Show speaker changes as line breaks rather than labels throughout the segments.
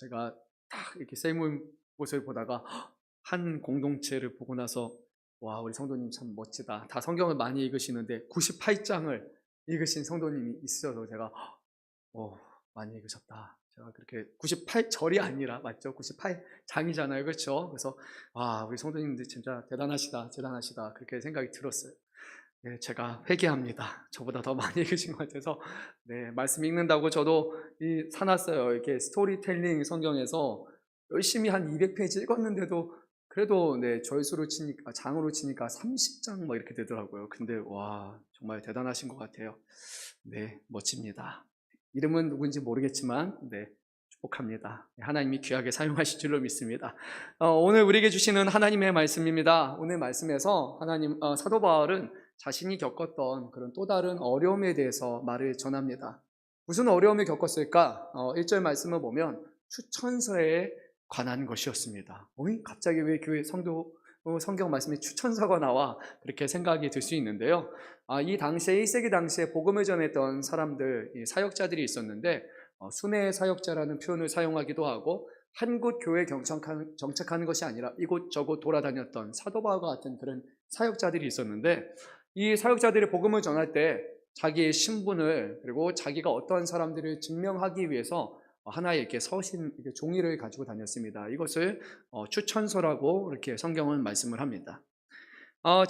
제가 딱 이렇게 세모임 곳을 보다가 한 공동체를 보고 나서 와, 우리 성도님 참 멋지다. 다 성경을 많이 읽으시는데 98장을 읽으신 성도님이 있어서 제가 오, 많이 읽으셨다. 제가 그렇게 98절이 아니라 맞죠? 98장이잖아요. 그렇죠? 그래서 와, 우리 성도님들 진짜 대단하시다. 대단하시다. 그렇게 생각이 들었어요. 네, 제가 회개합니다. 저보다 더 많이 읽으신 것 같아서 네, 말씀 읽는다고 저도 사놨어요. 이렇게 스토리텔링 성경에서 열심히 한 200페이지 읽었는데도 그래도 네, 절수로 치니까 장으로 치니까 30장 뭐 이렇게 되더라고요. 근데 와, 정말 대단하신 것 같아요. 네, 멋집니다. 이름은 누군지 모르겠지만 네, 축복합니다. 하나님이 귀하게 사용하실 줄로 믿습니다. 오늘 우리에게 주시는 하나님의 말씀입니다. 오늘 말씀에서 사도 바울은 자신이 겪었던 그런 또 다른 어려움에 대해서 말을 전합니다. 무슨 어려움을 겪었을까? 1절 말씀을 보면 추천서에 관한 것이었습니다. 갑자기 왜 교회 성경 말씀에 추천서가 나와? 그렇게 생각이 들 수 있는데요. 이 당시에 1세기 당시에 복음을 전했던 사람들, 사역자들이 있었는데 순회 사역자라는 표현을 사용하기도 하고 한 곳 교회에 정착하는 것이 아니라 이곳저곳 돌아다녔던 사도 바울과 같은 그런 사역자들이 있었는데 이 사역자들이 복음을 전할 때 자기의 신분을 그리고 자기가 어떠한 사람들을 증명하기 위해서 하나의 이렇게 서신, 이렇게 종이를 가지고 다녔습니다. 이것을 추천서라고 이렇게 성경은 말씀을 합니다.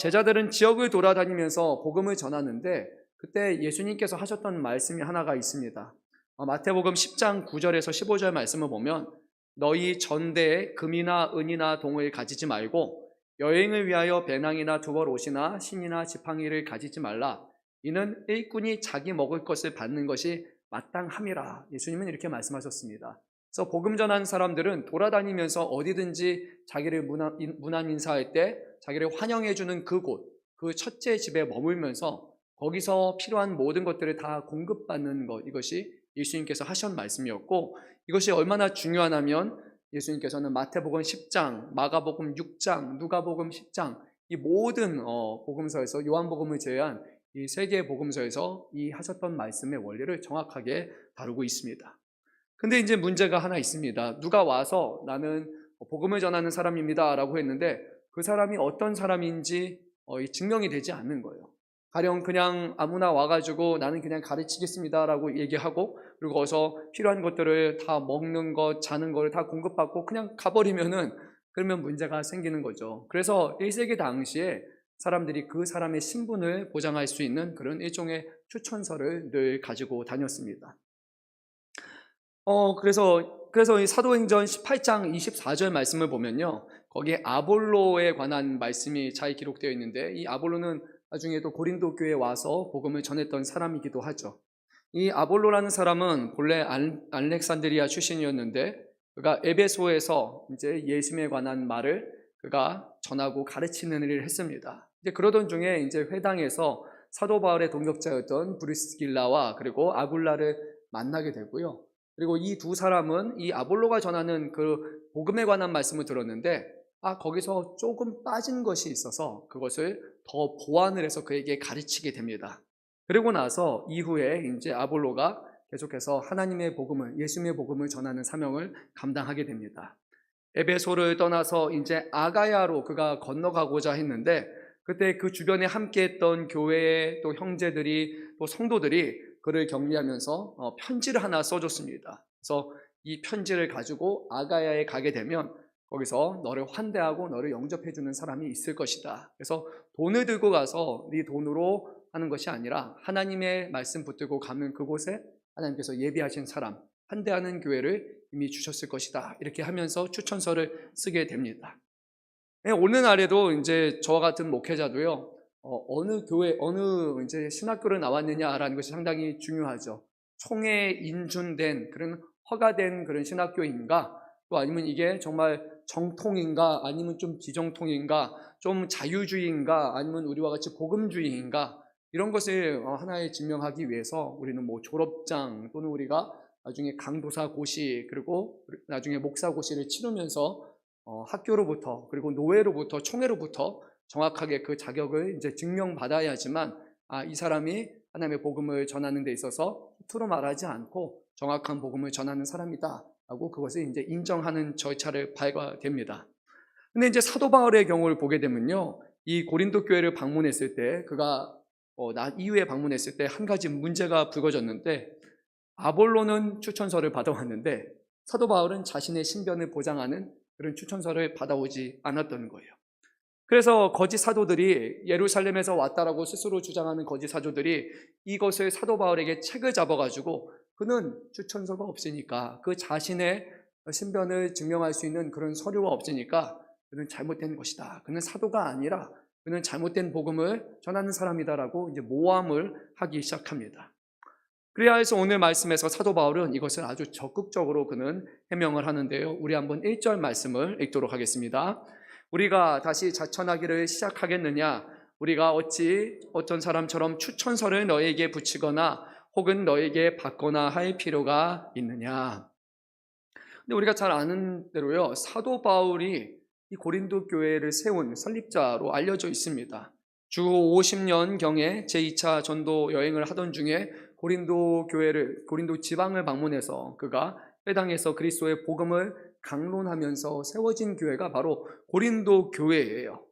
제자들은 지역을 돌아다니면서 복음을 전하는데 그때 예수님께서 하셨던 말씀이 하나가 있습니다. 마태복음 10장 9절에서 15절 말씀을 보면 너희 전대에 금이나 은이나 동을 가지지 말고 여행을 위하여 배낭이나 두벌 옷이나 신이나 지팡이를 가지지 말라. 이는 일꾼이 자기 먹을 것을 받는 것이 마땅함이라. 예수님은 이렇게 말씀하셨습니다. 그래서 복음 전하는 사람들은 돌아다니면서 어디든지 자기를 문안 인사할 때 자기를 환영해 주는 그곳, 그 첫째 집에 머물면서 거기서 필요한 모든 것들을 다 공급받는 것, 이것이 예수님께서 하신 말씀이었고 이것이 얼마나 중요하냐면 예수님께서는 마태복음 10장, 마가복음 6장, 누가복음 10장 이 모든 복음서에서 요한복음을 제외한 이 세 개의 복음서에서 이 하셨던 말씀의 원리를 정확하게 다루고 있습니다. 근데 이제 문제가 하나 있습니다. 누가 와서 나는 복음을 전하는 사람입니다 라고 했는데 그 사람이 어떤 사람인지 증명이 되지 않는 거예요. 가령 그냥 아무나 와가지고 나는 그냥 가르치겠습니다 라고 얘기하고 그리고 어서 필요한 것들을 다 먹는 것, 자는 걸 다 공급받고 그냥 가버리면은 그러면 문제가 생기는 거죠. 그래서 1세기 당시에 사람들이 그 사람의 신분을 보장할 수 있는 그런 일종의 추천서를 늘 가지고 다녔습니다. 그래서 이 사도행전 18장 24절 말씀을 보면요. 거기에 아볼로에 관한 말씀이 잘 기록되어 있는데 이 아볼로는 나중에 또 고린도 교회에 와서 복음을 전했던 사람이기도 하죠. 이 아볼로라는 사람은 본래 알렉산드리아 출신이었는데 그가 에베소에서 이제 예수님에 관한 말을 그가 전하고 가르치는 일을 했습니다. 이제 그러던 중에 이제 회당에서 사도 바울의 동역자였던 브리스길라와 그리고 아굴라를 만나게 되고요. 그리고 이 두 사람은 이 아볼로가 전하는 그 복음에 관한 말씀을 들었는데 거기서 조금 빠진 것이 있어서 그것을 더 보완을 해서 그에게 가르치게 됩니다. 그리고 나서 이후에 이제 아볼로가 계속해서 하나님의 복음을, 예수님의 복음을 전하는 사명을 감당하게 됩니다. 에베소를 떠나서 이제 아가야로 그가 건너가고자 했는데 그때 그 주변에 함께했던 교회의 또 형제들이 또 성도들이 그를 격리하면서 편지를 하나 써줬습니다. 그래서 이 편지를 가지고 아가야에 가게 되면 거기서 너를 환대하고 너를 영접해주는 사람이 있을 것이다. 그래서 돈을 들고 가서 네 돈으로 하는 것이 아니라 하나님의 말씀 붙들고 가면 그곳에 하나님께서 예비하신 사람, 환대하는 교회를 이미 주셨을 것이다. 이렇게 하면서 추천서를 쓰게 됩니다. 오늘날에도 이제 저와 같은 목회자도요, 어느 교회, 어느 이제 신학교를 나왔느냐라는 것이 상당히 중요하죠. 총에 인준된 그런 허가된 그런 신학교인가, 또 아니면 이게 정말 정통인가, 아니면 좀 비정통인가, 좀 자유주의인가, 아니면 우리와 같이 복음주의인가, 이런 것을 하나에 증명하기 위해서 우리는 뭐 졸업장 또는 우리가 나중에 강도사 고시 그리고 나중에 목사 고시를 치르면서 학교로부터 그리고 노회로부터 총회로부터 정확하게 그 자격을 이제 증명받아야지만 이 사람이 하나님의 복음을 전하는 데 있어서 투로 말하지 않고 정확한 복음을 전하는 사람이다 하고 그것을 이제 인정하는 절차를 밟아야 됩니다. 근데 이제 사도 바울의 경우를 보게 되면요, 이 고린도 교회를 방문했을 때 그가 나 이후에 방문했을 때 한 가지 문제가 불거졌는데, 아볼로는 추천서를 받아왔는데 사도 바울은 자신의 신변을 보장하는 그런 추천서를 받아오지 않았던 거예요. 그래서 거짓 사도들이 예루살렘에서 왔다라고 스스로 주장하는 거짓 사도들이 이것을 사도 바울에게 책을 잡아가지고 그는 추천서가 없으니까, 그 자신의 신변을 증명할 수 있는 그런 서류가 없으니까 그는 잘못된 것이다, 그는 사도가 아니라 그는 잘못된 복음을 전하는 사람이다라고 이제 모함을 하기 시작합니다. 그래야 해서 오늘 말씀에서 사도 바울은 이것을 아주 적극적으로 그는 해명을 하는데요, 우리 한번 1절 말씀을 읽도록 하겠습니다. 우리가 다시 자천하기를 시작하겠느냐? 우리가 어찌 어떤 사람처럼 추천서를 너에게 붙이거나 혹은 너에게 받거나 할 필요가 있느냐? 근데 우리가 잘 아는 대로요, 사도 바울이 이 고린도 교회를 세운 설립자로 알려져 있습니다. 주 50년경에 제2차 전도 여행을 하던 중에 고린도 지방을 방문해서 그가 회당에서 그리스도의 복음을 강론하면서 세워진 교회가 바로 고린도 교회예요.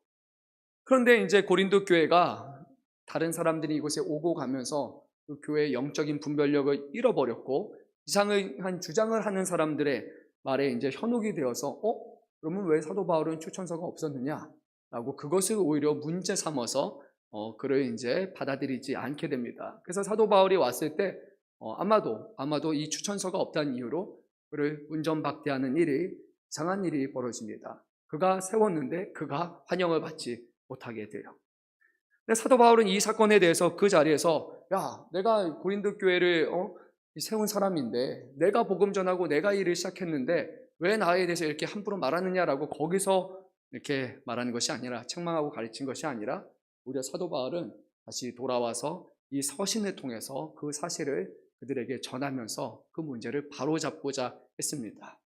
그런데 이제 고린도 교회가 다른 사람들이 이곳에 오고 가면서 그 교회의 영적인 분별력을 잃어버렸고 이상한 주장을 하는 사람들의 말에 이제 현혹이 되어서 그러면 왜 사도 바울은 추천서가 없었느냐? 라고 그것을 오히려 문제 삼아서 그를 이제 받아들이지 않게 됩니다. 그래서 사도 바울이 왔을 때 아마도 이 추천서가 없다는 이유로 그를 운전박대하는 일이, 이상한 일이 벌어집니다. 그가 세웠는데 그가 환영을 받지 못하게 돼요. 근데 사도 바울은 이 사건에 대해서 그 자리에서, 야, 내가 고린도 교회를 세운 사람인데, 내가 복음 전하고 내가 일을 시작했는데 왜 나에 대해서 이렇게 함부로 말하느냐라고 거기서 이렇게 말하는 것이 아니라, 책망하고 가르친 것이 아니라, 오히려 사도 바울은 다시 돌아와서 이 서신을 통해서 그 사실을 그들에게 전하면서 그 문제를 바로잡고자 했습니다.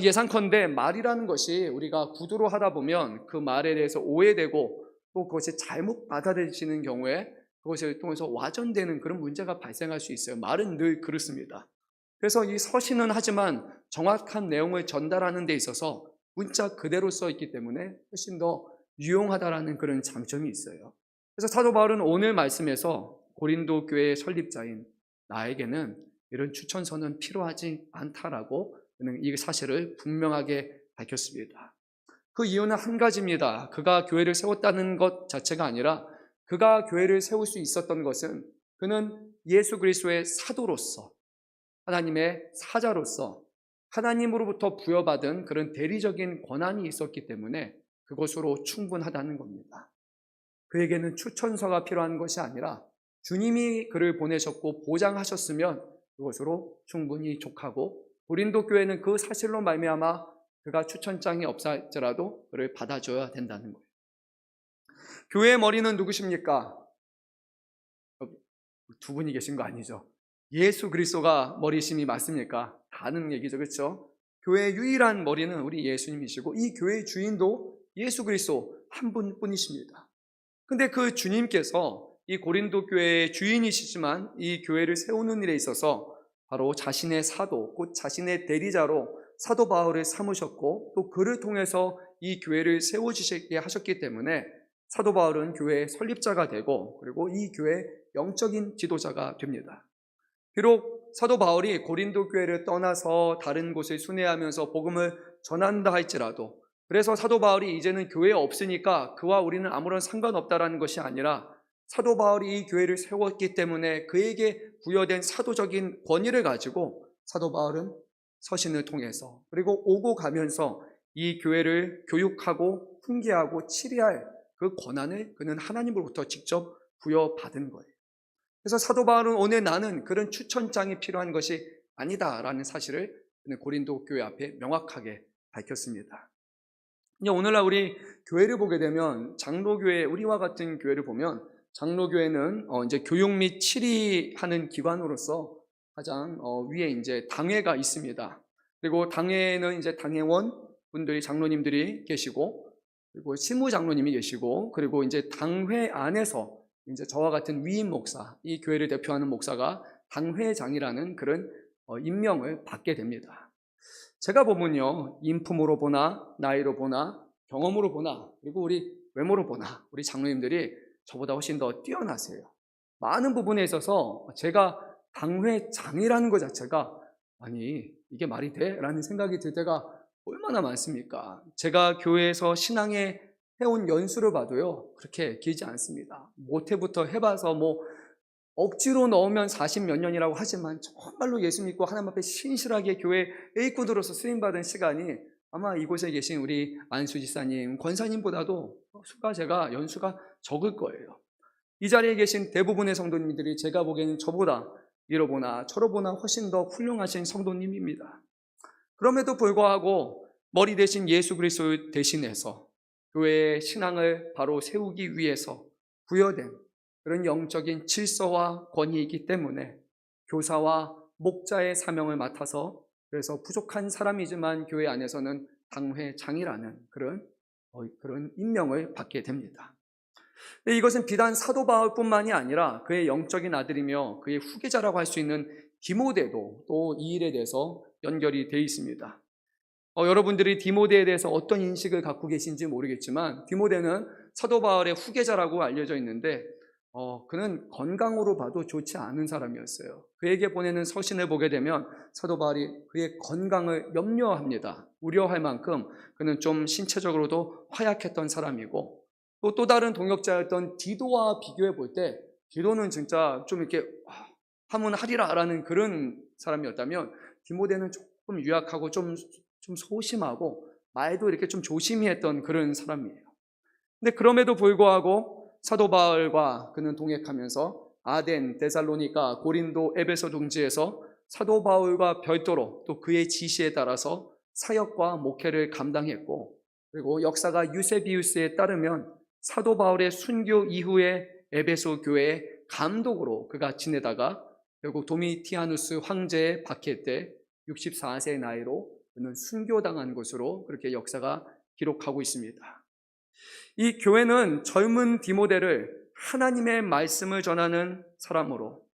예상컨대 말이라는 것이 우리가 구두로 하다 보면 그 말에 대해서 오해되고 또 그것이 잘못 받아들여지는 경우에 그것을 통해서 와전되는 그런 문제가 발생할 수 있어요. 말은 늘 그렇습니다. 그래서 이 서신은 하지만 정확한 내용을 전달하는 데 있어서 문자 그대로 써 있기 때문에 훨씬 더 유용하다라는 그런 장점이 있어요. 그래서 사도 바울은 오늘 말씀에서 고린도 교회의 설립자인 나에게는 이런 추천서는 필요하지 않다라고 그는 이 사실을 분명하게 밝혔습니다. 그 이유는 한 가지입니다. 그가 교회를 세웠다는 것 자체가 아니라 그가 교회를 세울 수 있었던 것은 그는 예수 그리스도의 사도로서, 하나님의 사자로서 하나님으로부터 부여받은 그런 대리적인 권한이 있었기 때문에 그것으로 충분하다는 겁니다. 그에게는 추천서가 필요한 것이 아니라 주님이 그를 보내셨고 보장하셨으면 그것으로 충분히 족하고, 고린도 교회는 그 사실로 말미암아 그가 추천장이 없을지라도 그를 받아줘야 된다는 거예요. 교회의 머리는 누구십니까? 두 분이 계신 거 아니죠? 예수 그리스도가 머리심이 맞습니까? 다 아는 얘기죠, 그렇죠? 교회의 유일한 머리는 우리 예수님이시고 이 교회의 주인도 예수 그리스도 한 분뿐이십니다. 근데 그 주님께서 이 고린도 교회의 주인이시지만 이 교회를 세우는 일에 있어서 바로 자신의 사도, 곧 자신의 대리자로 사도 바울을 삼으셨고 또 그를 통해서 이 교회를 세워주시게 하셨기 때문에 사도 바울은 교회의 설립자가 되고 그리고 이 교회의 영적인 지도자가 됩니다. 비록 사도 바울이 고린도 교회를 떠나서 다른 곳을 순회하면서 복음을 전한다 할지라도, 그래서 사도 바울이 이제는 교회에 없으니까 그와 우리는 아무런 상관없다라는 것이 아니라 사도 바울이 이 교회를 세웠기 때문에 그에게 부여된 사도적인 권위를 가지고 사도 바울은 서신을 통해서 그리고 오고 가면서 이 교회를 교육하고 훈계하고 치리할 그 권한을 그는 하나님으로부터 직접 부여받은 거예요. 그래서 사도 바울은 오늘 나는 그런 추천장이 필요한 것이 아니다라는 사실을 고린도 교회 앞에 명확하게 밝혔습니다. 오늘날 우리 교회를 보게 되면 장로교회, 우리와 같은 교회를 보면 장로교회는 이제 교육 및 치리하는 기관으로서 가장 위에 이제 당회가 있습니다. 그리고 당회는 이제 당회원 분들이, 장로님들이 계시고 그리고 실무 장로님이 계시고 그리고 이제 당회 안에서 이제 저와 같은 위임 목사, 이 교회를 대표하는 목사가 당회장이라는 그런 임명을 받게 됩니다. 제가 보면요, 인품으로 보나 나이로 보나 경험으로 보나 그리고 우리 외모로 보나 우리 장로님들이 저보다 훨씬 더 뛰어나세요. 많은 부분에 있어서 제가 당회장이라는 것 자체가 아니 이게 말이 돼? 라는 생각이 들 때가 얼마나 많습니까? 제가 교회에서 신앙에 해온 연수를 봐도요 그렇게 길지 않습니다. 모태부터 해봐서 뭐 억지로 넣으면 40 몇 년이라고 하지만 정말로 예수 믿고 하나님 앞에 신실하게 교회 일꾼으로서 쓰임받은 시간이 아마 이곳에 계신 우리 안수 지사님, 권사님보다도 제가 연수가 적을 거예요. 이 자리에 계신 대부분의 성도님들이 제가 보기에는 저보다 이로 보나 저로 보나 훨씬 더 훌륭하신 성도님입니다. 그럼에도 불구하고 머리 대신 예수 그리스도 대신해서 교회의 신앙을 바로 세우기 위해서 부여된 그런 영적인 질서와 권위이기 때문에 교사와 목자의 사명을 맡아서 그래서 부족한 사람이지만 교회 안에서는 당회장이라는 그런 임명을 받게 됩니다. 이것은 비단 사도 바울뿐만이 아니라 그의 영적인 아들이며 그의 후계자라고 할 수 있는 디모데도 또 이 일에 대해서 연결이 되어 있습니다. 여러분들이 디모데에 대해서 어떤 인식을 갖고 계신지 모르겠지만 디모데는 사도 바울의 후계자라고 알려져 있는데 그는 건강으로 봐도 좋지 않은 사람이었어요. 그에게 보내는 서신을 보게 되면 사도 바울이 그의 건강을 염려합니다. 우려할 만큼 그는 좀 신체적으로도 허약했던 사람이고 또 다른 동역자였던 디도와 비교해 볼 때 디도는 진짜 좀 이렇게 하면 하리라 라는 그런 사람이었다면 디모데는 조금 유약하고 좀 소심하고 말도 이렇게 좀 조심히 했던 그런 사람이에요. 근데 그럼에도 불구하고 사도 바울과 그는 동행하면서 아덴, 데살로니가, 고린도, 에베소 등지에서 사도 바울과 별도로 또 그의 지시에 따라서 사역과 목회를 감당했고 그리고 역사가 유세비우스에 따르면 사도 바울의 순교 이후에 에베소 교회의 감독으로 그가 지내다가 결국 도미티아누스 황제의 박해 때 64세의 나이로 그는 순교당한 것으로 그렇게 역사가 기록하고 있습니다. 이 교회는 젊은 디모데를 하나님의 말씀을 전하는 사람으로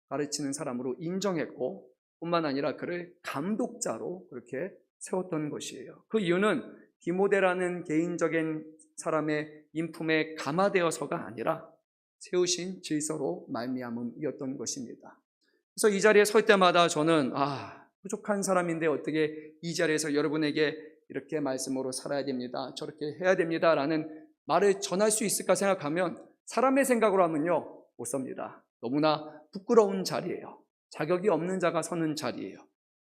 가르치는 사람으로 인정했고 뿐만 아니라 그를 감독자로 그렇게 세웠던 것이에요. 그 이유는 디모데라는 개인적인 사람의 인품에 감화되어서가 아니라 세우신 질서로 말미암음이었던 것입니다. 그래서 이 자리에 설 때마다 저는 부족한 사람인데 어떻게 이 자리에서 여러분에게 이렇게 말씀으로 살아야 됩니다, 저렇게 해야 됩니다 라는 말을 전할 수 있을까 생각하면 사람의 생각으로 하면요 못 섭니다. 너무나 부끄러운 자리예요. 자격이 없는 자가 서는 자리예요.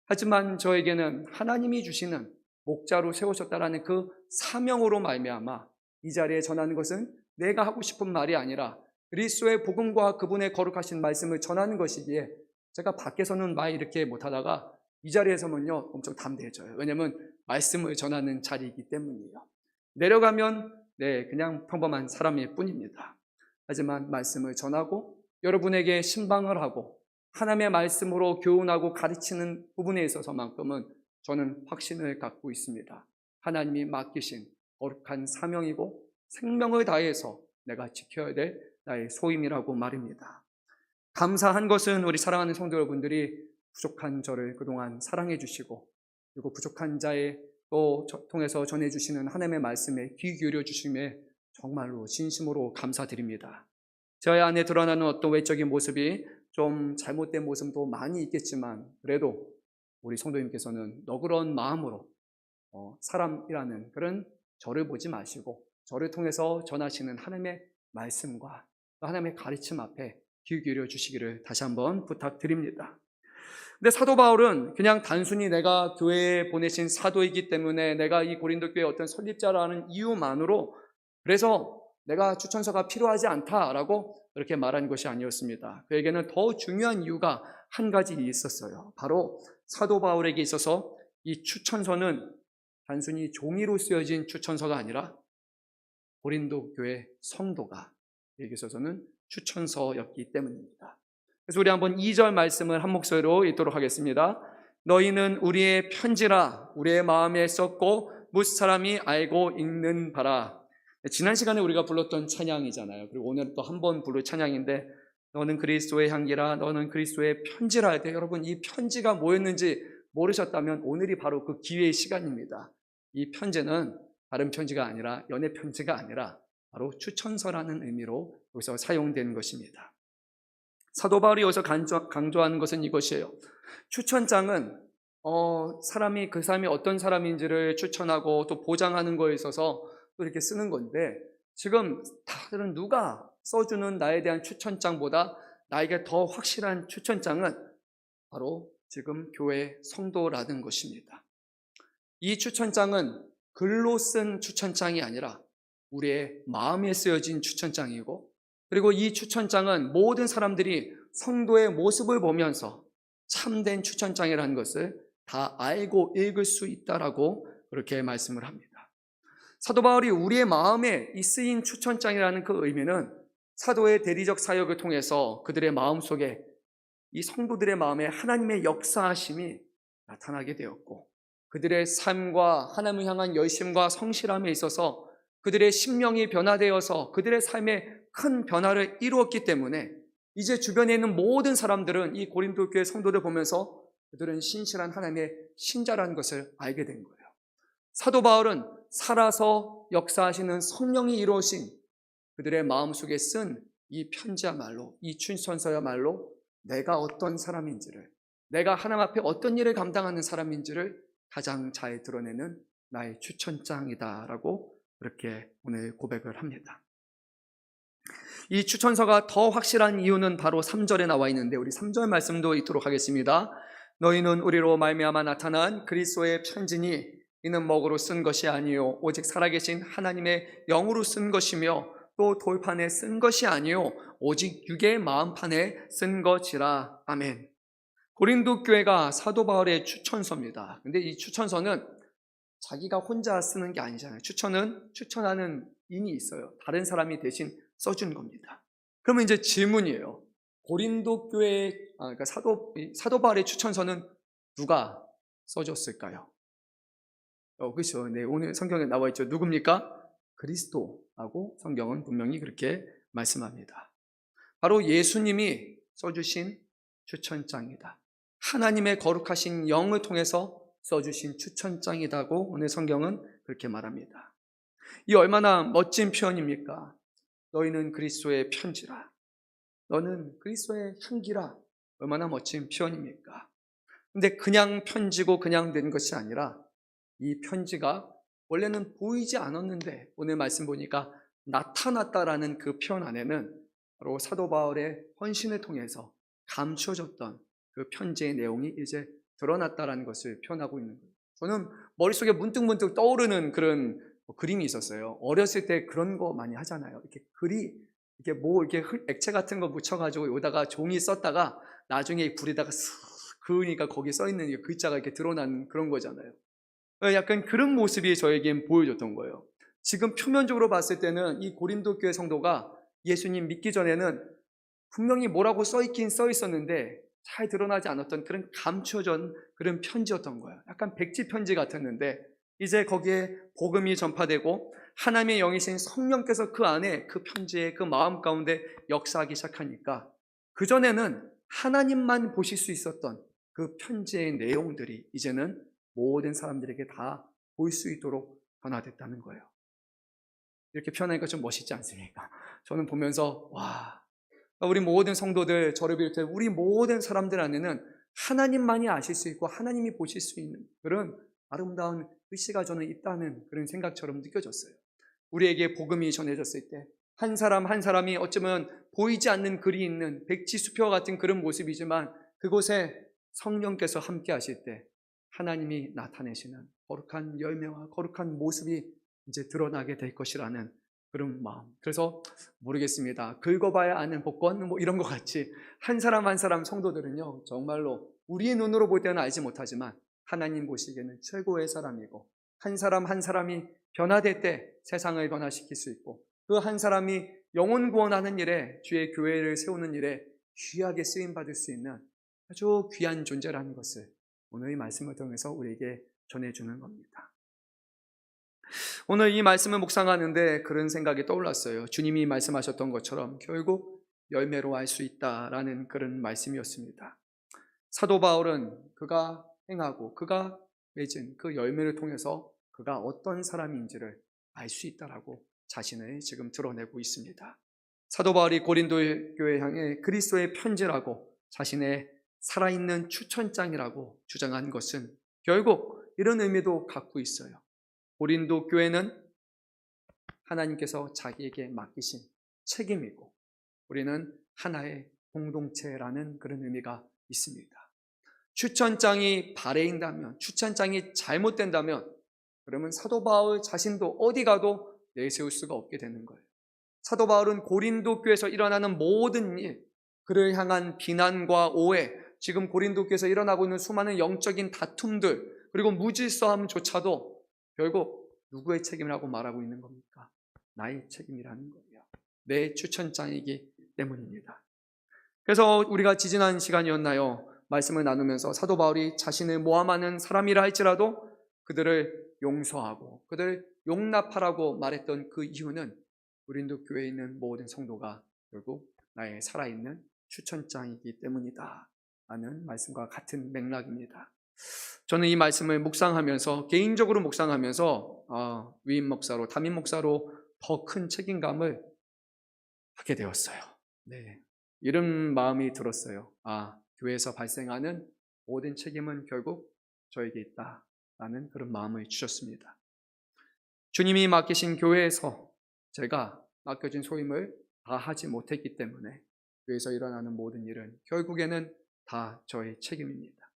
하지만 저에게는 하나님이 주시는 목자로 세우셨다라는 그 사명으로 말미암아 이 자리에 전하는 것은 내가 하고 싶은 말이 아니라 그리스도의 복음과 그분의 거룩하신 말씀을 전하는 것이기에 제가 밖에서는 말 이렇게 못하다가 이 자리에 서면요 엄청 담대해져요. 왜냐하면 말씀을 전하는 자리이기 때문이에요. 내려가면 그냥 평범한 사람일 뿐입니다. 하지만 말씀을 전하고 여러분에게 신방을 하고 하나님의 말씀으로 교훈하고 가르치는 부분에 있어서만큼은 저는 확신을 갖고 있습니다. 하나님이 맡기신 거룩한 사명이고 생명을 다해서 내가 지켜야 될 나의 소임이라고 말입니다. 감사한 것은 우리 사랑하는 성도 여러분들이 부족한 저를 그동안 사랑해 주시고 그리고 부족한 자의 또 통해서 전해주시는 하나님의 말씀에 귀 기울여 주심에 정말로 진심으로 감사드립니다. 저희 안에 드러나는 어떤 외적인 모습이 좀 잘못된 모습도 많이 있겠지만 그래도 우리 성도님께서는 너그러운 마음으로 사람이라는 그런 저를 보지 마시고 저를 통해서 전하시는 하나님의 말씀과 하나님의 가르침 앞에 귀 기울여 주시기를 다시 한번 부탁드립니다. 근데 사도 바울은 그냥 단순히 내가 교회에 보내신 사도이기 때문에 내가 이 고린도 교회의 어떤 설립자라는 이유만으로 그래서 내가 추천서가 필요하지 않다라고 그렇게 말한 것이 아니었습니다. 그에게는 더 중요한 이유가 한 가지 있었어요. 바로 사도 바울에게 있어서 이 추천서는 단순히 종이로 쓰여진 추천서가 아니라 고린도 교회 성도가 에게 있어서는 추천서였기 때문입니다. 그래서 우리 한번 2절 말씀을 한 목소리로 읽도록 하겠습니다. 너희는 우리의 편지라 우리의 마음에 썼고 뭇 사람이 알고 읽는 바라. 지난 시간에 우리가 불렀던 찬양이잖아요. 그리고 오늘 또 한 번 부를 찬양인데 너는 그리스도의 향기라 너는 그리스도의 편지라 할 때 여러분 이 편지가 뭐였는지 모르셨다면 오늘이 바로 그 기회의 시간입니다. 이 편지는 다른 편지가 아니라 연애 편지가 아니라 바로 추천서라는 의미로 여기서 사용된 것입니다. 사도 바울이 여기서 강조하는 것은 이것이에요. 추천장은 사람이 그 사람이 어떤 사람인지를 추천하고 또 보장하는 거에 있어서 또 이렇게 쓰는 건데, 지금 다른 누가 써주는 나에 대한 추천장보다 나에게 더 확실한 추천장은 바로 지금 교회 성도라는 것입니다. 이 추천장은 글로 쓴 추천장이 아니라 우리의 마음에 쓰여진 추천장이고, 그리고 이 추천장은 모든 사람들이 성도의 모습을 보면서 참된 추천장이라는 것을 다 알고 읽을 수 있다라고 그렇게 말씀을 합니다. 사도 바울이 우리의 마음에 쓰인 추천장이라는 그 의미는 사도의 대리적 사역을 통해서 그들의 마음속에, 이 성도들의 마음에 하나님의 역사하심이 나타나게 되었고, 그들의 삶과 하나님을 향한 열심과 성실함에 있어서 그들의 심령이 변화되어서 그들의 삶에 큰 변화를 이루었기 때문에 이제 주변에 있는 모든 사람들은 이 고린도 교회 성도들 보면서 그들은 신실한 하나님의 신자라는 것을 알게 된 거예요. 사도 바울은 살아서 역사하시는 성령이 이루어진 그들의 마음속에 쓴 이 편지야말로, 이 추천서야말로 내가 어떤 사람인지를, 내가 하나님 앞에 어떤 일을 감당하는 사람인지를 가장 잘 드러내는 나의 추천장이다라고 그렇게 오늘 고백을 합니다. 이 추천서가 더 확실한 이유는 바로 3절에 나와 있는데, 우리 3절 말씀도 읽도록 하겠습니다. 너희는 우리로 말미암아 나타난 그리스도의 편지니 이는 먹으로 쓴 것이 아니요 오직 살아계신 하나님의 영으로 쓴 것이며 또 돌판에 쓴 것이 아니요 오직 육의 마음판에 쓴 것이라. 아멘. 고린도 교회가 사도 바울의 추천서입니다. 근데 이 추천서는 자기가 혼자 쓰는 게 아니잖아요. 추천하는 인이 있어요. 다른 사람이 대신 써준 겁니다. 그러면 이제 질문이에요. 고린도 교회, 그러니까 사도 바울의 추천서는 누가 써줬을까요? 그렇죠. 네, 오늘 성경에 나와 있죠. 누굽니까? 그리스도라고 성경은 분명히 그렇게 말씀합니다. 바로 예수님이 써주신 추천장이다. 하나님의 거룩하신 영을 통해서 써주신 추천장이다고 오늘 성경은 그렇게 말합니다. 이 얼마나 멋진 표현입니까? 너희는 그리스도의 편지라. 너는 그리스도의 향기라. 얼마나 멋진 표현입니까? 근데 그냥 편지고 그냥 된 것이 아니라 이 편지가 원래는 보이지 않았는데 오늘 말씀 보니까 나타났다라는 그 표현 안에는 바로 사도 바울의 헌신을 통해서 감춰졌던 그 편지의 내용이 이제 드러났다라는 것을 표현하고 있는 거예요. 저는 머릿속에 문득문득 떠오르는 그런 그림이 있었어요. 어렸을 때 그런 거 많이 하잖아요. 이렇게 액체 같은 거 묻혀가지고 여기다가 종이 썼다가 나중에 불에다가 쓱 그으니까 거기 써 있는 글자가 이렇게 드러나는 그런 거잖아요. 약간 그런 모습이 저에겐 보여줬던 거예요. 지금 표면적으로 봤을 때는 이 고린도 교회 성도가 예수님 믿기 전에는 분명히 뭐라고 써 있긴 써 있었는데 잘 드러나지 않았던 그런 감춰진 그런 편지였던 거예요. 약간 백지 편지 같았는데 이제 거기에 복음이 전파되고 하나님의 영이신 성령께서 그 안에 그 편지의 그 마음 가운데 역사하기 시작하니까 그전에는 하나님만 보실 수 있었던 그 편지의 내용들이 이제는 모든 사람들에게 다 볼 수 있도록 변화됐다는 거예요. 이렇게 표현하니까 좀 멋있지 않습니까? 저는 보면서 우리 모든 성도들, 저를 비롯해 우리 모든 사람들 안에는 하나님만이 아실 수 있고 하나님이 보실 수 있는 그런 아름다운 글씨가 저는 있다는 그런 생각처럼 느껴졌어요. 우리에게 복음이 전해졌을 때 한 사람 한 사람이 어쩌면 보이지 않는 글이 있는 백지수표와 같은 그런 모습이지만 그곳에 성령께서 함께 하실 때 하나님이 나타내시는 거룩한 열매와 거룩한 모습이 이제 드러나게 될 것이라는 그런 마음. 그래서 모르겠습니다. 긁어봐야 아는 복권 이런 것 같이 한 사람 한 사람 성도들은요 정말로 우리의 눈으로 볼 때는 알지 못하지만 하나님 보시기에는 최고의 사람이고 한 사람 한 사람이 변화될 때 세상을 변화시킬 수 있고 그 한 사람이 영혼 구원하는 일에 주의 교회를 세우는 일에 귀하게 쓰임받을 수 있는 아주 귀한 존재라는 것을 오늘 이 말씀을 통해서 우리에게 전해주는 겁니다. 오늘 이 말씀을 묵상하는데 그런 생각이 떠올랐어요. 주님이 말씀하셨던 것처럼 결국 열매로 알 수 있다라는 그런 말씀이었습니다. 사도 바울은 그가 행하고 그가 맺은 그 열매를 통해서 그가 어떤 사람인지를 알 수 있다라고 자신을 지금 드러내고 있습니다. 사도 바울이 고린도 교회 향해 그리스도의 편지라고 자신의 살아있는 추천장이라고 주장한 것은 결국 이런 의미도 갖고 있어요. 고린도 교회는 하나님께서 자기에게 맡기신 책임이고 우리는 하나의 공동체라는 그런 의미가 있습니다. 추천장이 발해인다면, 추천장이 잘못된다면 그러면 사도 바울 자신도 어디 가도 내세울 수가 없게 되는 거예요. 사도 바울은 고린도 교회에서 일어나는 모든 일, 그를 향한 비난과 오해, 지금 고린도 교회에서 일어나고 있는 수많은 영적인 다툼들, 그리고 무질서함조차도 결국 누구의 책임이라고 말하고 있는 겁니까? 나의 책임이라는 거예요. 내 추천장이기 때문입니다. 그래서 우리가 지지난 시간이었나요? 말씀을 나누면서 사도 바울이 자신을 모함하는 사람이라 할지라도 그들을 용서하고 그들을 용납하라고 말했던 그 이유는 고린도 교회에 있는 모든 성도가 결국 나의 살아있는 추천장이기 때문이다 라는 말씀과 같은 맥락입니다. 저는 이 말씀을 묵상하면서 개인적으로 묵상하면서 위임 목사로 담임 목사로 더 큰 책임감을 하게 되었어요. 네, 이런 마음이 들었어요. 교회에서 발생하는 모든 책임은 결국 저에게 있다라는 그런 마음을 주셨습니다. 주님이 맡기신 교회에서 제가 맡겨진 소임을 다 하지 못했기 때문에 교회에서 일어나는 모든 일은 결국에는 다 저의 책임입니다.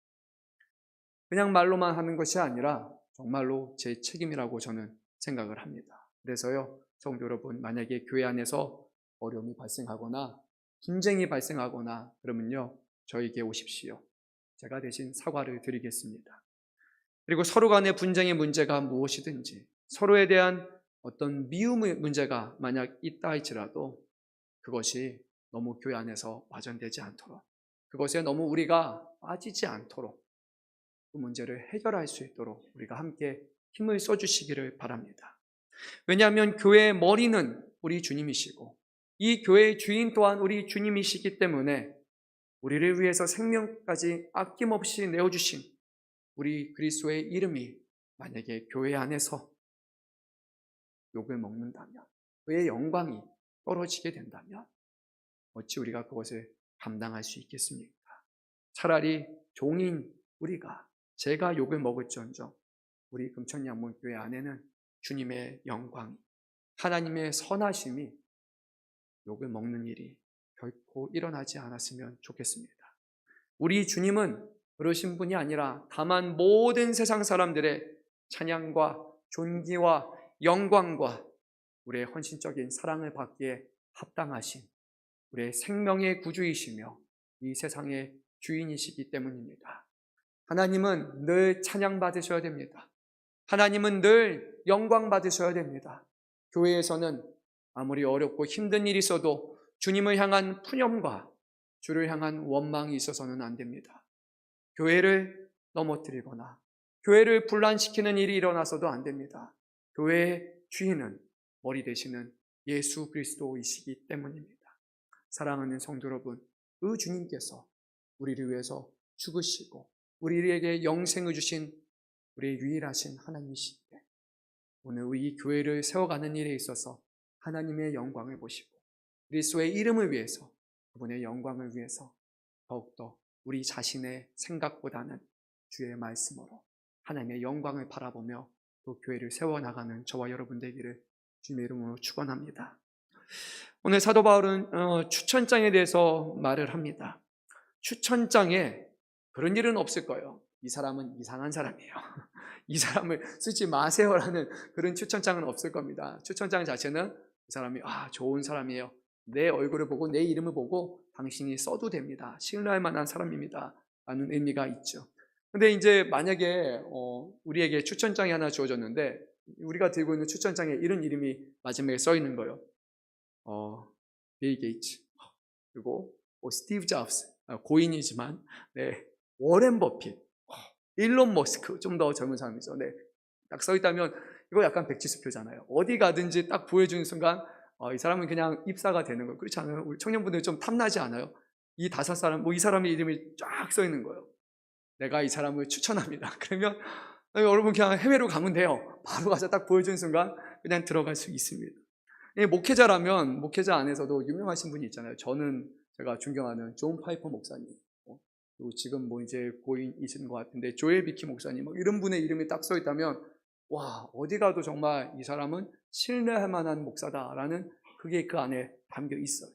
그냥 말로만 하는 것이 아니라 정말로 제 책임이라고 저는 생각을 합니다. 그래서요, 성도 여러분, 만약에 교회 안에서 어려움이 발생하거나 분쟁이 발생하거나 그러면요, 저에게 오십시오. 제가 대신 사과를 드리겠습니다. 그리고 서로 간의 분쟁의 문제가 무엇이든지 서로에 대한 어떤 미움의 문제가 만약 있다 할지라도 그것이 너무 교회 안에서 와전되지 않도록, 그것에 너무 우리가 빠지지 않도록 그 문제를 해결할 수 있도록 우리가 함께 힘을 써주시기를 바랍니다. 왜냐하면 교회의 머리는 우리 주님이시고 이 교회의 주인 또한 우리 주님이시기 때문에 우리를 위해서 생명까지 아낌없이 내어주신 우리 그리스도의 이름이 만약에 교회 안에서 욕을 먹는다면, 그의 영광이 떨어지게 된다면 어찌 우리가 그것을 감당할 수 있겠습니까? 차라리 종인 우리가, 제가 욕을 먹을지언정 우리 금천양문교회 안에는 주님의 영광, 하나님의 선하심이 욕을 먹는 일이 결코 일어나지 않았으면 좋겠습니다. 우리 주님은 그러신 분이 아니라 다만 모든 세상 사람들의 찬양과 존귀와 영광과 우리의 헌신적인 사랑을 받기에 합당하신 우리의 생명의 구주이시며 이 세상의 주인이시기 때문입니다. 하나님은 늘 찬양받으셔야 됩니다. 하나님은 늘 영광받으셔야 됩니다. 교회에서는 아무리 어렵고 힘든 일이 있어도 주님을 향한 푸념과 주를 향한 원망이 있어서는 안 됩니다. 교회를 넘어뜨리거나 교회를 분란시키는 일이 일어나서도 안 됩니다. 교회의 주인은 머리 되시는 예수 그리스도이시기 때문입니다. 사랑하는 성도 여러분, 그 주님께서 우리를 위해서 죽으시고 우리에게 영생을 주신 우리의 유일하신 하나님이시기에 오늘 이 교회를 세워가는 일에 있어서 하나님의 영광을 보시고 그리스도의 이름을 위해서, 그분의 영광을 위해서 더욱더 우리 자신의 생각보다는 주의 말씀으로 하나님의 영광을 바라보며 또 교회를 세워나가는 저와 여러분 되기를 주님의 이름으로 축원합니다. 오늘 사도 바울은 추천장에 대해서 말을 합니다. 추천장에 그런 일은 없을 거예요. 이 사람은 이상한 사람이에요. 이 사람을 쓰지 마세요라는 그런 추천장은 없을 겁니다. 추천장 자체는 이 사람이 좋은 사람이에요. 내 얼굴을 보고 내 이름을 보고 당신이 써도 됩니다. 신뢰할 만한 사람입니다. 라는 의미가 있죠. 근데 이제 만약에 우리에게 추천장이 하나 주어졌는데 우리가 들고 있는 추천장에 이런 이름이 마지막에 써 있는 거예요. 빌 게이츠, 그리고 스티브 잡스, 고인이지만 워렌 버핏, 일론 머스크, 좀 더 젊은 사람이죠. 딱 써 있다면 이거 약간 백지수표잖아요. 어디 가든지 딱 보여주는 순간 이 사람은 그냥 입사가 되는 거예요. 그렇지 않아요? 우리 청년분들 좀 탐나지 않아요? 이 5사람, 이 사람의 이름이 쫙 써 있는 거예요. 내가 이 사람을 추천합니다. 그러면 여러분 그냥 해외로 가면 돼요. 바로 가서 딱 보여준 순간 그냥 들어갈 수 있습니다. 목회자라면 목회자 안에서도 유명하신 분이 있잖아요. 제가 존경하는 존 파이퍼 목사님, 그리고 지금 이제 고인이신 것 같은데 조엘 비키 목사님, 이런 분의 이름이 딱 써 있다면 와, 어디 가도 정말 이 사람은 신뢰할 만한 목사다라는 그게 그 안에 담겨 있어요.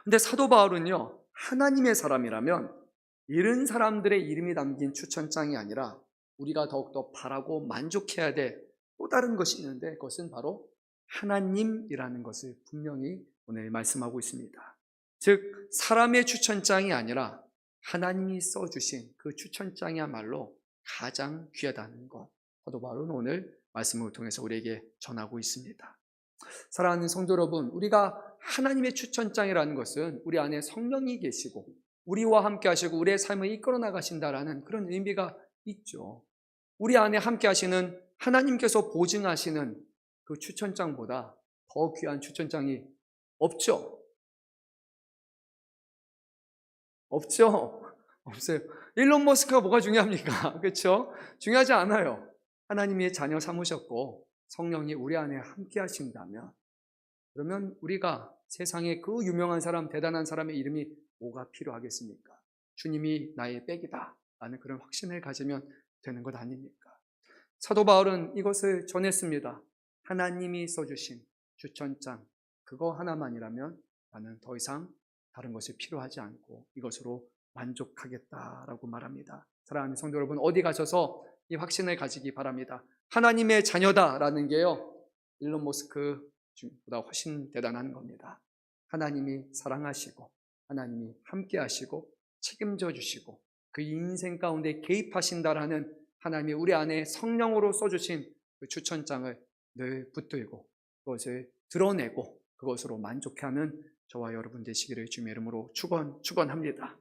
근데 사도 바울은요, 하나님의 사람이라면 이런 사람들의 이름이 담긴 추천장이 아니라 우리가 더욱더 바라고 만족해야 될 또 다른 것이 있는데, 그것은 바로 하나님이라는 것을 분명히 오늘 말씀하고 있습니다. 즉 사람의 추천장이 아니라 하나님이 써주신 그 추천장이야말로 가장 귀하다는 것, 사도 바울은 오늘 말씀을 통해서 우리에게 전하고 있습니다. 사랑하는 성도 여러분, 우리가 하나님의 추천장이라는 것은 우리 안에 성령이 계시고 우리와 함께 하시고 우리의 삶을 이끌어 나가신다라는 그런 의미가 있죠. 우리 안에 함께 하시는 하나님께서 보증하시는 그 추천장보다 더 귀한 추천장이 없죠. 없죠. 없어요. 일론 머스크가 뭐가 중요합니까? 그렇죠? 중요하지 않아요. 하나님의 자녀 삼으셨고 성령이 우리 안에 함께 하신다면, 그러면 우리가 세상에 그 유명한 사람, 대단한 사람의 이름이 뭐가 필요하겠습니까? 주님이 나의 백이다 라는 그런 확신을 가지면 되는 것 아닙니까? 사도 바울은 이것을 전했습니다. 하나님이 써주신 추천장, 그거 하나만이라면 나는 더 이상 다른 것이 필요하지 않고 이것으로 만족하겠다라고 말합니다. 사랑하는 성도 여러분, 어디 가셔서 이 확신을 가지기 바랍니다. 하나님의 자녀다라는 게요, 일론 머스크보다 훨씬 대단한 겁니다. 하나님이 사랑하시고 하나님이 함께 하시고 책임져 주시고 그 인생 가운데 개입하신다라는 하나님이 우리 안에 성령으로 써주신 그 추천장을 늘 붙들고 그것을 드러내고 그것으로 만족하는 저와 여러분 되시기를 주님의 이름으로 축원합니다.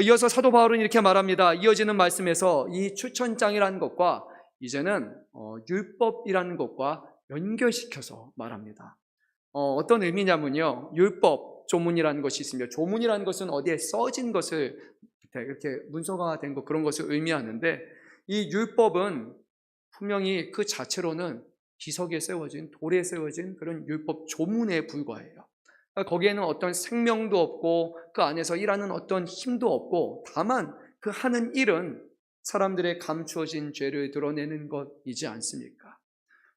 이어서 사도 바울은 이렇게 말합니다. 이어지는 말씀에서 이 추천장이라는 것과 이제는 율법이라는 것과 연결시켜서 말합니다. 어떤 의미냐면요, 율법, 조문이라는 것이 있으며, 조문이라는 것은 어디에 써진 것을 이렇게 문서가 된 것, 그런 것을 의미하는데, 이 율법은 분명히 그 자체로는 기석에 세워진, 돌에 세워진 그런 율법 조문에 불과해요. 거기에는 어떤 생명도 없고 그 안에서 일하는 어떤 힘도 없고, 다만 그 하는 일은 사람들의 감추어진 죄를 드러내는 것이지 않습니까?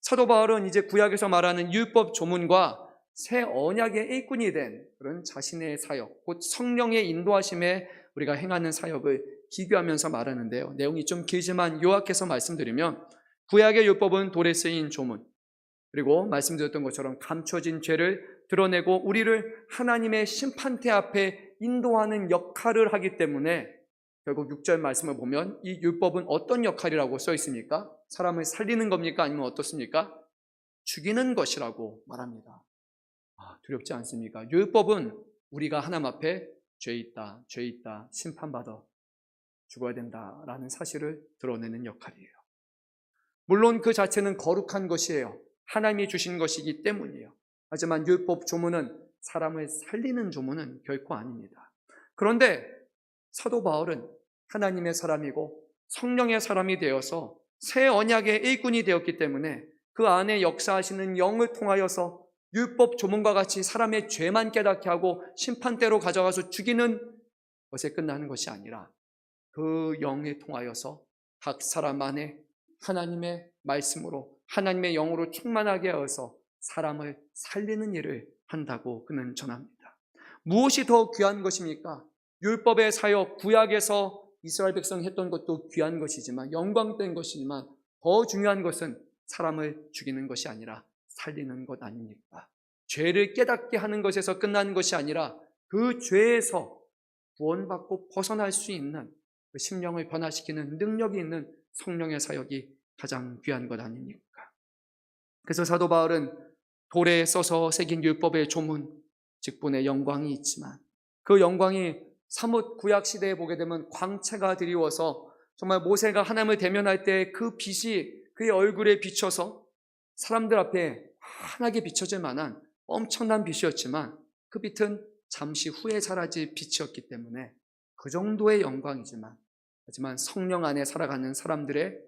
사도 바울은 이제 구약에서 말하는 율법 조문과 새 언약의 일꾼이 된 그런 자신의 사역, 곧 성령의 인도하심에 우리가 행하는 사역을 비교하면서 말하는데요, 내용이 좀 길지만 요약해서 말씀드리면, 구약의 율법은 돌에 쓰인 조문, 그리고 말씀드렸던 것처럼 감춰진 죄를 드러내고 우리를 하나님의 심판대 앞에 인도하는 역할을 하기 때문에, 결국 6절 말씀을 보면 이 율법은 어떤 역할이라고 써 있습니까? 사람을 살리는 겁니까? 아니면 어떻습니까? 죽이는 것이라고 말합니다. 두렵지 않습니까? 율법은 우리가 하나님 앞에 죄 있다, 심판받아 죽어야 된다라는 사실을 드러내는 역할이에요. 물론 그 자체는 거룩한 것이에요. 하나님이 주신 것이기 때문이에요. 하지만 율법 조문은, 사람을 살리는 조문은 결코 아닙니다. 그런데 사도 바울은 하나님의 사람이고 성령의 사람이 되어서 새 언약의 일꾼이 되었기 때문에 그 안에 역사하시는 영을 통하여서 율법 조문과 같이 사람의 죄만 깨닫게 하고 심판대로 가져가서 죽이는 것에 끝나는 것이 아니라 그 영에 통하여서 각 사람 안에 하나님의 말씀으로, 하나님의 영으로 충만하게 하여서 사람을 살리는 일을 한다고 그는 전합니다. 무엇이 더 귀한 것입니까? 율법의 사역, 구약에서 이스라엘 백성이 했던 것도 귀한 것이지만, 영광된 것이지만, 더 중요한 것은 사람을 죽이는 것이 아니라 살리는 것 아닙니까? 죄를 깨닫게 하는 것에서 끝나는 것이 아니라 그 죄에서 구원받고 벗어날 수 있는 그 심령을 변화시키는 능력이 있는 성령의 사역이 가장 귀한 것 아닙니까? 그래서 사도 바울은 돌에 써서 새긴 율법의 조문, 직분의 영광이 있지만 그 영광이 사뭇 구약 시대에 보게 되면 광채가 드리워서 정말 모세가 하나님을 대면할 때 그 빛이 그의 얼굴에 비쳐서 사람들 앞에 환하게 비춰질 만한 엄청난 빛이었지만, 그 빛은 잠시 후에 사라질 빛이었기 때문에 그 정도의 영광이지만 하지만 성령 안에 살아가는 사람들의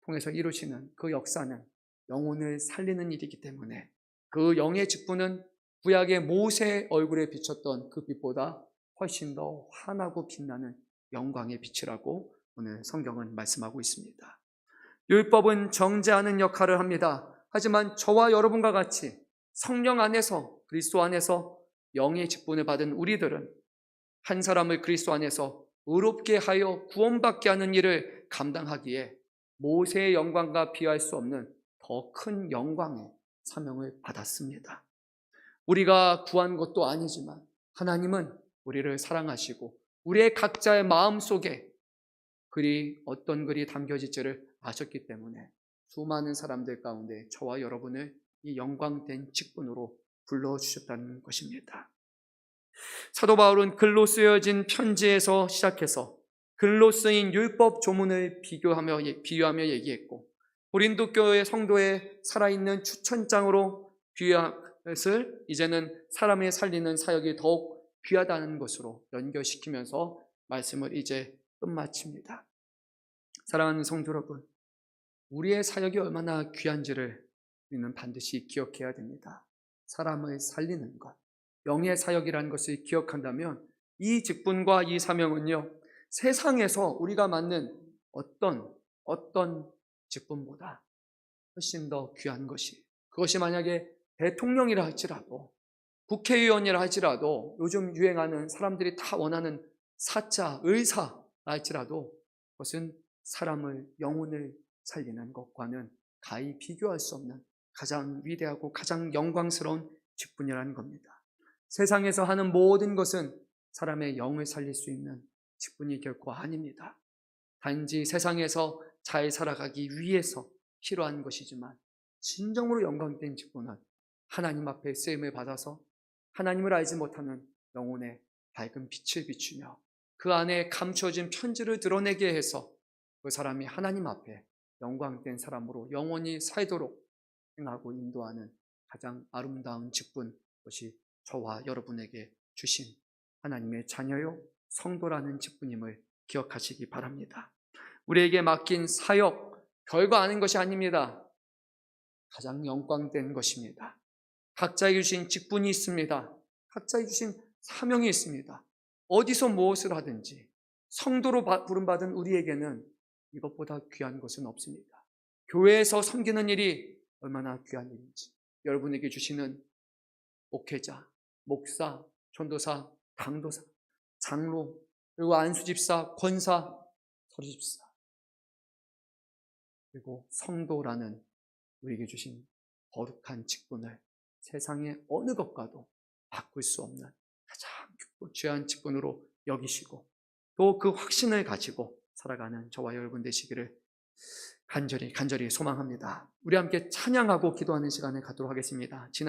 통해서 이루시는 그 역사는 영혼을 살리는 일이기 때문에 그 영의 직분은 구약의 모세 얼굴에 비쳤던 그 빛보다 훨씬 더 환하고 빛나는 영광의 빛이라고 오늘 성경은 말씀하고 있습니다. 율법은 정죄하는 역할을 합니다. 하지만 저와 여러분과 같이 성령 안에서, 그리스도 안에서 영의 직분을 받은 우리들은 한 사람을 그리스도 안에서 의롭게 하여 구원받게 하는 일을 감당하기에 모세의 영광과 비할 수 없는 더 큰 영광의 사명을 받았습니다. 우리가 구한 것도 아니지만 하나님은 우리를 사랑하시고 우리의 각자의 마음속에 어떤 글이 담겨질지를 아셨기 때문에 수많은 사람들 가운데 저와 여러분을 이 영광된 직분으로 불러주셨다는 것입니다. 사도 바울은 글로 쓰여진 편지에서 시작해서 글로 쓰인 율법 조문을 비유하며 얘기했고, 고린도 교회 성도의 살아있는 추천장으로 귀hat을 이제는 사람을 살리는 사역이 더욱 귀하다는 것으로 연결시키면서 말씀을 이제 끝마칩니다. 사랑하는 성도 여러분, 우리의 사역이 얼마나 귀한지를 우리는 반드시 기억해야 됩니다. 사람을 살리는 것, 영의 사역이라는 것을 기억한다면 이 직분과 이 사명은요, 세상에서 우리가 맡는 어떤 직분보다 훨씬 더 귀한 것이, 그것이 만약에 대통령이라 할지라도, 국회의원이라 할지라도, 요즘 유행하는 사람들이 다 원하는 사자, 의사라 할지라도 그것은 사람을, 영혼을 살리는 것과는 가히 비교할 수 없는 가장 위대하고 가장 영광스러운 직분이라는 겁니다. 세상에서 하는 모든 것은 사람의 영을 살릴 수 있는 직분이 결코 아닙니다. 단지 세상에서 잘 살아가기 위해서 필요한 것이지만 진정으로 영광된 직분은 하나님 앞에 쓰임을 받아서 하나님을 알지 못하는 영혼의 밝은 빛을 비추며 그 안에 감춰진 편지를 드러내게 해서 그 사람이 하나님 앞에 영광된 사람으로 영원히 살도록 행하고 인도하는 가장 아름다운 직분, 그것이 저와 여러분에게 주신 하나님의 자녀요 성도라는 직분임을 기억하시기 바랍니다. 우리에게 맡긴 사역, 별거 아닌 것이 아닙니다. 가장 영광된 것입니다. 각자에게 주신 직분이 있습니다. 각자에게 주신 사명이 있습니다. 어디서 무엇을 하든지 성도로 부름받은 우리에게는 이것보다 귀한 것은 없습니다. 교회에서 섬기는 일이 얼마나 귀한 일인지, 여러분에게 주시는 목회자, 목사, 전도사, 당도사, 장로, 그리고 안수집사, 권사, 서리집사, 그리고 성도라는 우리에게 주신 거룩한 직분을 세상의 어느 것과도 바꿀 수 없는 가장 깊고 귀한 직분으로 여기시고 또 그 확신을 가지고 살아가는 저와 여러분 되시기를 간절히 소망합니다. 우리 함께 찬양하고 기도하는 시간을 갖도록 하겠습니다.